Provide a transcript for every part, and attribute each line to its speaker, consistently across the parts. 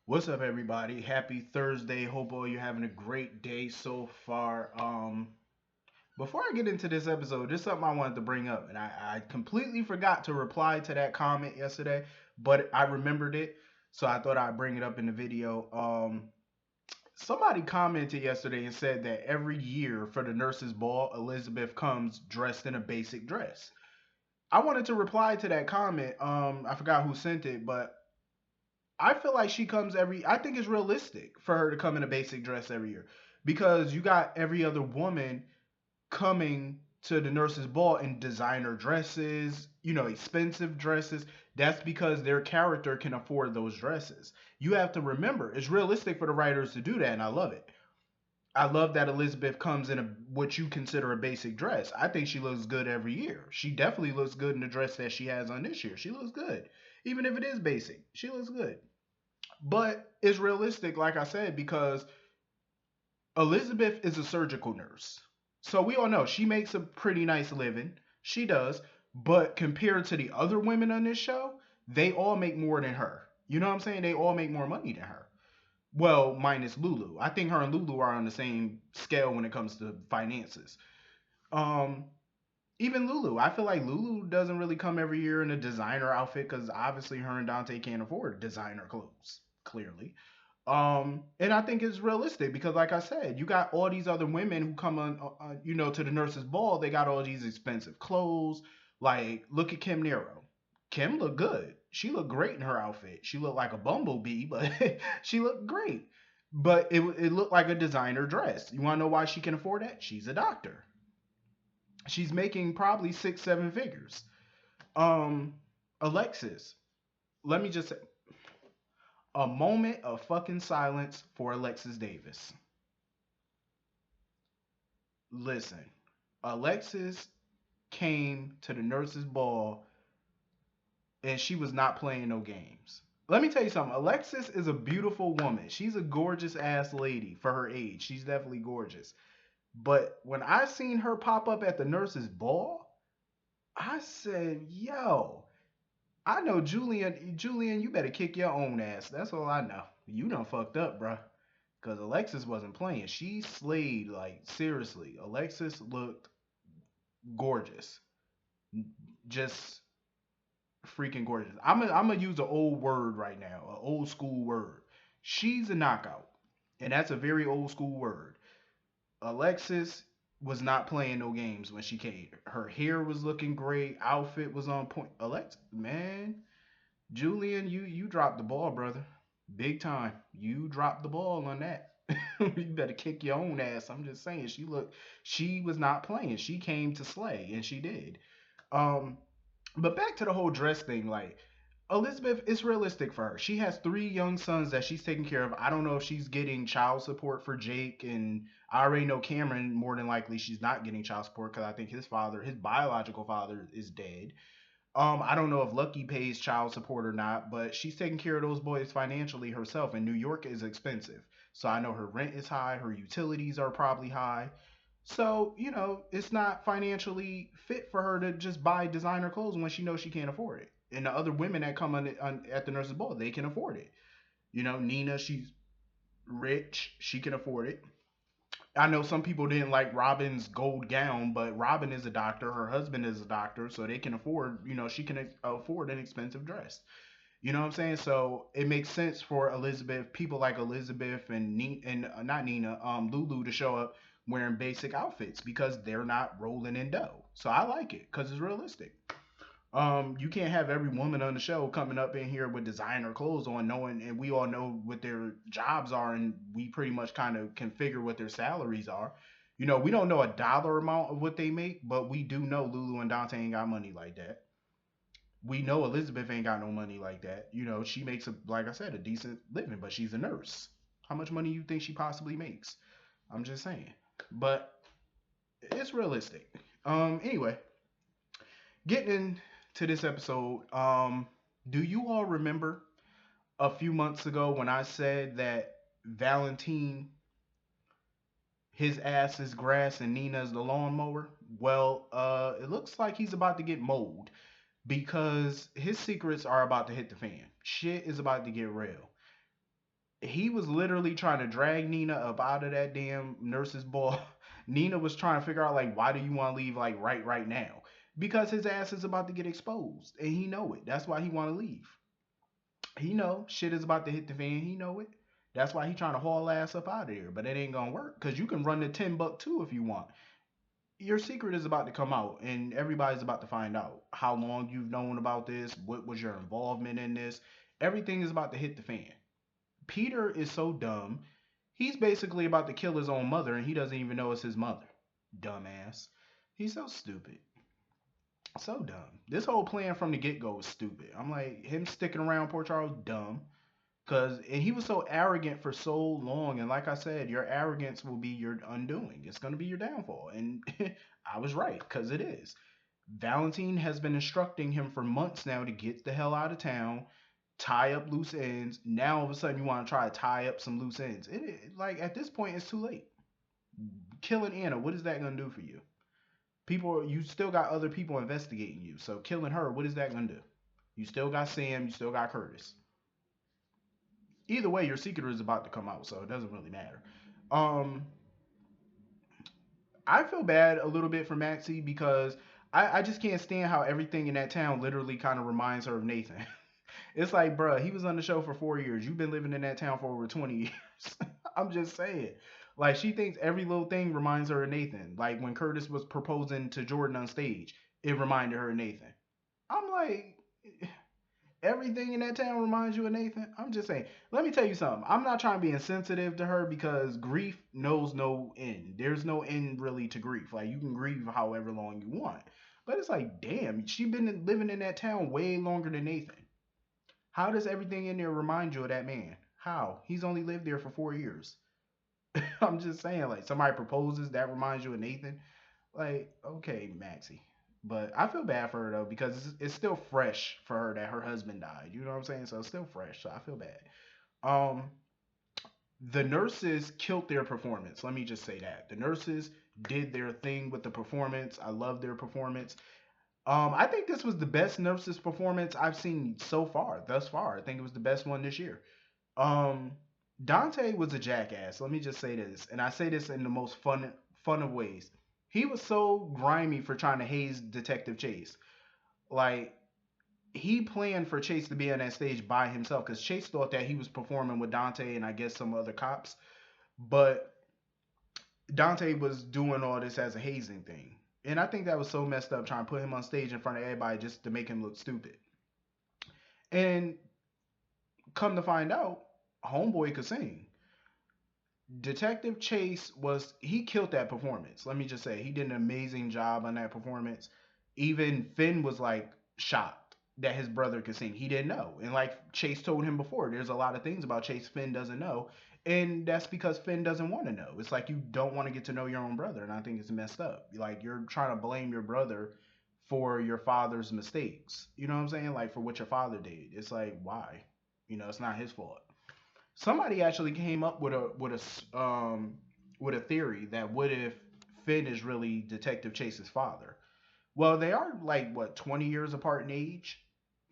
Speaker 1: What's up, everybody? Happy Thursday. Hope all you're having a great day so far. Before I get into this episode, just something I wanted to bring up, and I completely forgot to reply to that comment yesterday, but I remembered it, so I thought I'd bring it up in the video. Somebody commented yesterday and said that every year for the nurses' ball, Elizabeth comes dressed in a basic dress. I wanted to reply to that comment. I forgot who sent it, but I feel like she comes every. I think it's realistic for her to come in a basic dress every year because you got every other woman coming to the nurses' ball in designer dresses, expensive dresses. That's because their character can afford those dresses. You have to remember, it's realistic for the writers to do that, and I love it. I love that Elizabeth comes in a what you consider a basic dress. I think she looks good every year. She definitely looks good in the dress that she has on this year. She looks good. Even if it is basic, she looks good. But it's realistic, like I said, because Elizabeth is a surgical nurse. So we all know she makes a pretty nice living. She does. But compared to the other women on this show, they all make more than her. You know what I'm saying? They all make more money than her. Well, minus Lulu. I think her and Lulu are on the same scale when it comes to finances. Um, Even Lulu, I feel like Lulu doesn't really come every year in a designer outfit because obviously her and Dante can't afford designer clothes, clearly. And I think it's realistic because, like I said, you got all these other women who come on, to the nurses' ball. They got all these expensive clothes. Like, look at Kim Nero. Kim looked good. She looked great in her outfit. She looked like a bumblebee, but she looked great. But it looked like a designer dress. You want to know why she can afford that? She's a doctor. She's making probably six, seven figures. Um, Alexis, let me just say, a moment of fucking silence for Alexis Davis. Listen, Alexis came to the nurses' ball and she was not playing no games. Let me tell you something. Alexis is a beautiful woman. She's a gorgeous ass lady for her age. She's definitely gorgeous. But when I seen her pop up at the nurses' ball, I said, "Yo, I know Julian. Julian, you better kick your own ass. That's all I know. You done fucked up, bruh. Because Alexis wasn't playing. She slayed, like, seriously. Alexis looked gorgeous. Just freaking gorgeous. I'm gonna use an old word right now, an old school word. She's a knockout, and that's a very old school word. Alexis was not playing no games when she came. Her hair was looking great, outfit was on point. Alexis, man, Julian, you dropped the ball, brother, big time. You dropped the ball on that. You better kick your own ass. I'm just saying, she was not playing. She came to slay, and she did. Um, but back to the whole dress thing, like Elizabeth, it's realistic for her. She has three young sons that she's taking care of. I don't know if she's getting child support for Jake, and I already know Cameron. More than likely, she's not getting child support because I think his father, his biological father, is dead. I don't know if Lucky pays child support or not, but she's taking care of those boys financially herself, and New York is expensive. So I know her rent is high, her utilities are probably high. So, it's not financially fit for her to just buy designer clothes when she knows she can't afford it. And the other women that come at the nurse's ball, they can afford it. Nina, she's rich, she can afford it. I know some people didn't like Robin's gold gown, but Robin is a doctor, her husband is a doctor, so they can afford, she can afford an expensive dress. You know what I'm saying? So it makes sense for Elizabeth, people like Elizabeth and not Nina, Lulu to show up wearing basic outfits because they're not rolling in dough. So I like it because it's realistic. You can't have every woman on the show coming up in here with designer clothes on, knowing, and we all know what their jobs are, and we pretty much kind of can figure what their salaries are. We don't know a dollar amount of what they make, but we do know Lulu and Dante ain't got money like that. We know Elizabeth ain't got no money like that. She makes like I said, a decent living, but she's a nurse. How much money you think she possibly makes? I'm just saying. But it's realistic. Anyway, getting into this episode, do you all remember a few months ago when I said that Valentine, his ass is grass and Nina's the lawnmower? Well, it looks like he's about to get mowed because his secrets are about to hit the fan. Shit is about to get real. He was literally trying to drag Nina up out of that damn nurse's ball. Nina was trying to figure out like why do you want to leave like right now? Because his ass is about to get exposed and he know it. That's why he want to leave. He know shit is about to hit the fan. He know it. That's why he trying to haul ass up out of here. But it ain't gonna work because you can run the 10 buck too if you want. Your secret is about to come out and everybody's about to find out how long you've known about this, what was your involvement in this. Everything is about to hit the fan. Peter is so dumb. He's basically about to kill his own mother and he doesn't even know it's his mother. Dumbass. He's so stupid. So dumb. This whole plan from the get go was stupid. I'm like, him sticking around Port Charles, dumb. And he was so arrogant for so long. And like I said, your arrogance will be your undoing. It's going to be your downfall. And I was right, because it is. Valentine has been instructing him for months now to get the hell out of town, tie up loose ends. Now all of a sudden you want to try to tie up some loose ends. Like at this point, it's too late. Killing Anna, what is that going to do for you? You still got other people investigating you. So killing her, what is that going to do? You still got Sam, you still got Curtis. Either way, your secret is about to come out, so it doesn't really matter. Um, I feel bad a little bit for Maxie because I just can't stand how everything in that town literally kind of reminds her of Nathan. It's like, bruh, he was on the show for 4 years. You've been living in that town for over 20 years. I'm just saying. Like, she thinks every little thing reminds her of Nathan. Like, when Curtis was proposing to Jordan on stage, it reminded her of Nathan. I'm like, everything in that town reminds you of Nathan. I'm just saying. Let me tell you something. I'm not trying to be insensitive to her because grief knows no end. There's no end really to grief. Like you can grieve however long you want. But it's like, damn, she been living in that town way longer than Nathan. How does everything in there remind you of that man? How? He's only lived there for 4 years. I'm just saying, like somebody proposes that reminds you of Nathan. Like, okay, Maxie. But I feel bad for her though because it's still fresh for her that her husband died. You know what I'm saying? So it's still fresh. So I feel bad. Um, the nurses killed their performance. Let me just say that the nurses did their thing with the performance. I love their performance. I think this was the best nurses performance I've seen so far, thus far. I think it was the best one this year. Um, Dante was a jackass. Let me just say this, and I say this in the most fun of ways. He was so grimy for trying to haze Detective Chase. Like he planned for Chase to be on that stage by himself because Chase thought that he was performing with Dante and I guess some other cops, but Dante was doing all this as a hazing thing. And I think that was so messed up trying to put him on stage in front of everybody just to make him look stupid. And come to find out, Homeboy could sing. Detective Chase he killed that performance. Let me just say he did an amazing job on that performance. Even Finn was like shocked that his brother could sing. He didn't know. And like Chase told him before, there's a lot of things about Chase Finn doesn't know. And that's because Finn doesn't want to know. It's like you don't want to get to know your own brother. And I think it's messed up. Like you're trying to blame your brother for your father's mistakes. You know what I'm saying? Like for what your father did. It's like, why? It's not his fault. Somebody actually came up with a theory that what if Finn is really Detective Chase's father? Well, they are like what 20 years apart in age,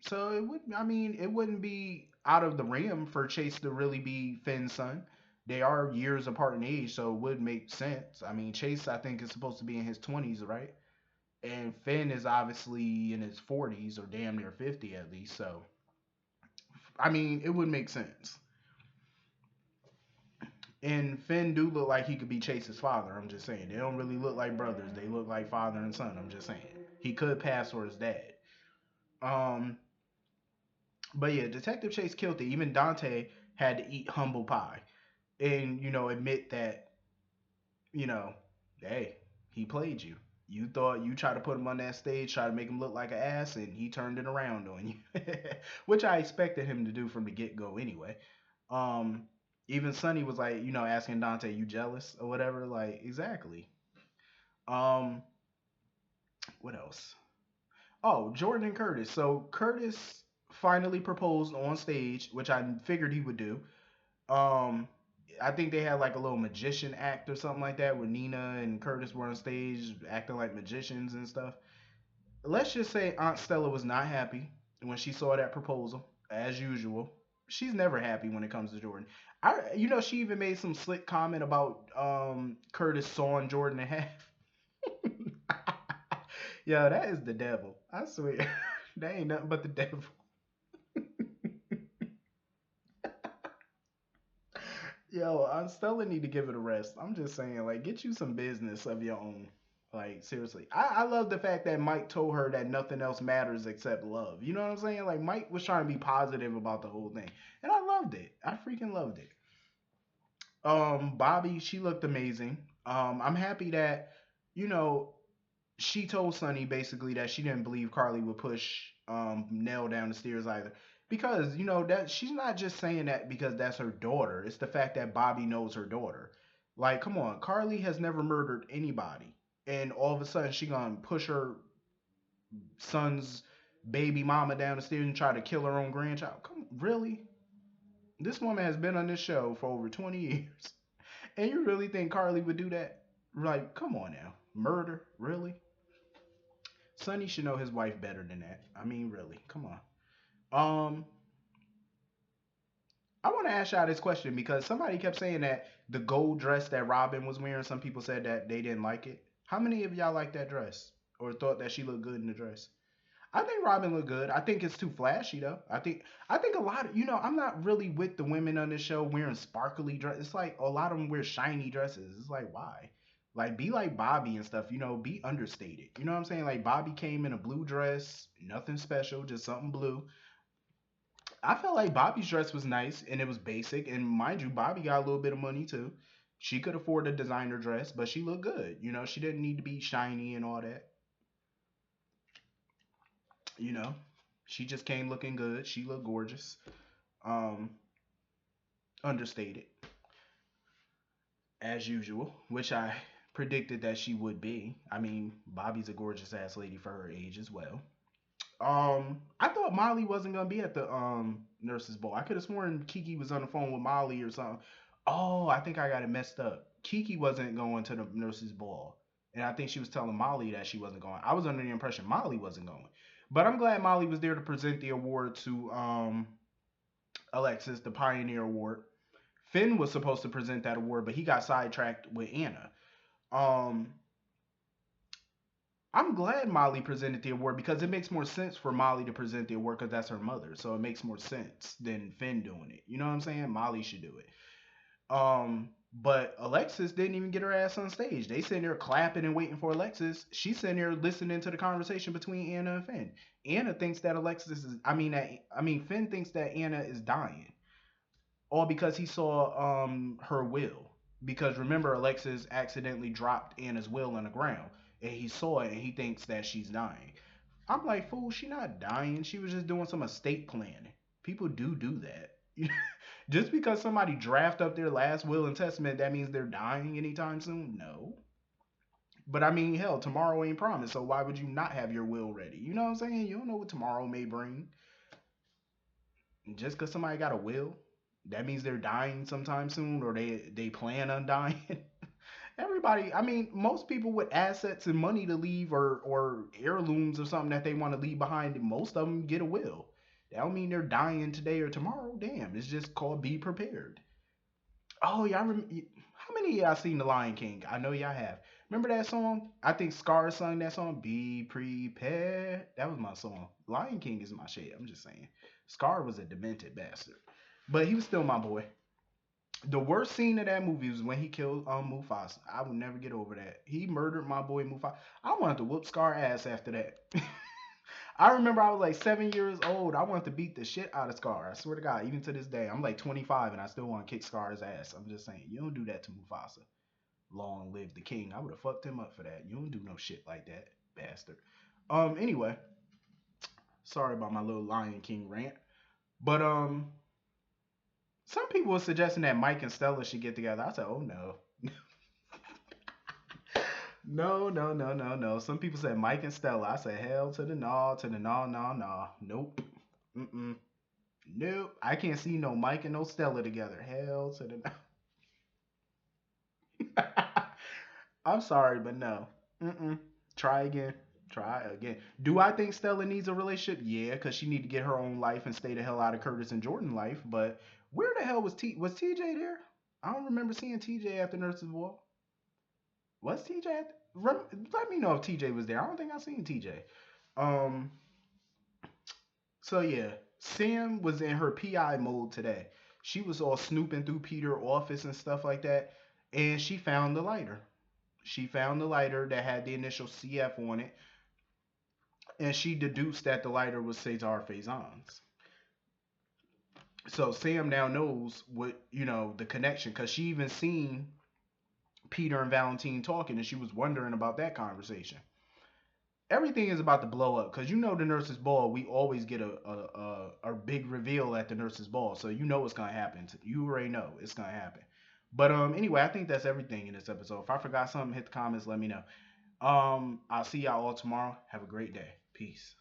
Speaker 1: so it wouldn't be out of the realm for Chase to really be Finn's son. They are years apart in age, so it would make sense. I mean, Chase I think is supposed to be in his 20s, right? And Finn is obviously in his 40s or damn near 50 at least. So I mean, it would make sense. And Finn do look like he could be Chase's father. I'm just saying. They don't really look like brothers. They look like father and son. I'm just saying. He could pass for his dad. Um, but yeah, Detective Chase killed it. Even Dante had to eat humble pie and admit that you know, hey, he played you. You thought you tried to put him on that stage, try to make him look like an ass, and he turned it around on you, which I expected him to do from the get go anyway. Um, Even Sonny was like, asking Dante, "You jealous or whatever?" Like, exactly. Um, what else? Oh, Jordan and Curtis. So Curtis finally proposed on stage, which I figured he would do. Um, I think they had like a little magician act or something like that where Nina and Curtis were on stage acting like magicians and stuff. Let's just say Aunt Stella was not happy when she saw that proposal, as usual. She's never happy when it comes to Jordan. She even made some slick comment about Curtis sawing Jordan in half. Yo, that is the devil. I swear. That ain't nothing but the devil. Yo, I still need to give it a rest. I'm just saying, like, get you some business of your own. Like, seriously. I love the fact that Mike told her that nothing else matters except love. You know what I'm saying? Like, Mike was trying to be positive about the whole thing. And I loved it. I freaking loved it. Bobby, she looked amazing. I'm happy that, you know, she told Sonny basically that she didn't believe Carly would push Nell down the stairs either. Because, that she's not just saying that because that's her daughter. It's the fact that Bobby knows her daughter. Like, come on, Carly has never murdered anybody. And all of a sudden she gonna push her son's baby mama down the stairs and try to kill her own grandchild. Come really? This woman has been on this show for over 20 years. And you really think Carly would do that? Like, come on now. Murder? Really? Sonny should know his wife better than that. I mean, really, come on. Um, I want to ask y'all this question because somebody kept saying that the gold dress that Robin was wearing, some people said that they didn't like it. How many of y'all like that dress or thought that she looked good in the dress? I think Robin looked good. I think it's too flashy though. I think a lot of I'm not really with the women on this show wearing sparkly dresses. It's like a lot of them wear shiny dresses. It's like why? Like be like Bobby and stuff. Be understated. You know what I'm saying? Like Bobby came in a blue dress, nothing special, just something blue. I felt like Bobby's dress was nice and it was basic. And mind you, Bobby got a little bit of money too. She could afford a designer dress, but she looked good. She didn't need to be shiny and all that. You know, she just came looking good. She looked gorgeous. Um, Understated as usual, which I predicted that she would be. I mean, Bobby's a gorgeous ass lady for her age as well. I thought Molly wasn't gonna be at the nurses ball. I could have sworn Kiki was on the phone with Molly or something. Oh, I think I got it messed up. Kiki wasn't going to the nurses ball, and I think she was telling Molly that she wasn't going. I was under the impression Molly wasn't going, but I'm glad Molly was there to present the award to Alexis, the Pioneer Award. Finn was supposed to present that award, but he got sidetracked with Anna. Um, I'm glad Molly presented the award because it makes more sense for Molly to present the award because that's her mother. So it makes more sense than Finn doing it. You know what I'm saying? Molly should do it. But Alexis didn't even get her ass on stage. They sitting there clapping and waiting for Alexis. She's sitting there listening to the conversation between Anna and Finn. Anna thinks that Alexis is. I mean, Finn thinks that Anna is dying, all because he saw her will. Because remember, Alexis accidentally dropped Anna's will on the ground, and he saw it, and he thinks that she's dying. I'm like, fool, she not dying. She was just doing some estate planning. People do that. Just because somebody draft up their last will and testament, that means they're dying anytime soon? No. But I mean, hell, tomorrow ain't promised, so why would you not have your will ready? You know what I'm saying? You don't know what tomorrow may bring. Just because somebody got a will, that means they're dying sometime soon, or they plan on dying. Everybody, I mean, most people with assets and money to leave, or heirlooms or something that they want to leave behind, most of them get a will. That don't mean they're dying today or tomorrow. Damn, it's just called be prepared. Oh yeah, how many of y'all seen The Lion King? I know y'all have. Remember that song? I think Scar sung that song. Be prepared. That was my song. Lion King is my shit. I'm just saying. Scar was a demented bastard, but he was still my boy. The worst scene of that movie was when he killed Mufasa. I will never get over that. He murdered my boy Mufasa. I wanted to whoop Scar ass after that. I remember I was like 7 years old. I wanted to beat the shit out of Scar. I swear to God, even to this day, I'm like 25 and I still want to kick Scar's ass. I'm just saying, you don't do that to Mufasa. Long live the king. I would have fucked him up for that. You don't do no shit like that, bastard. Anyway, sorry about my little Lion King rant. But some people were suggesting that Mike and Stella should get together. I said, oh no. No, no, no, no, no. Some people said Mike and Stella. I said hell to the no, to the no, no, no. Nope. Mm-mm. Nope. I can't see no Mike and no Stella together. Hell to the no. I'm sorry, but no. Mm-mm. Try again. Try again. Do I think Stella needs a relationship? Yeah, because she need to get her own life and stay the hell out of Curtis and Jordan life. But where the hell was TJ there? I don't remember seeing TJ at the nurse's ball. Was TJ let me know if TJ was there. I don't think I seen TJ. Um. So yeah, Sam was in her PI mode today. She was all snooping through Peter's office and stuff like that, and she found the lighter. She found the lighter that had the initial CF on it, and she deduced that the lighter was Cesar Faison's. So Sam now knows what the connection, because she even seen Peter and Valentine talking, and she was wondering about that conversation. Everything is about to blow up, because the nurse's ball. We always get a big reveal at the nurse's ball, so you know it's gonna happen. You already know it's gonna happen. But anyway, I think that's everything in this episode. If I forgot something, hit the comments, let me know. I'll see y'all all tomorrow. Have a great day. Peace.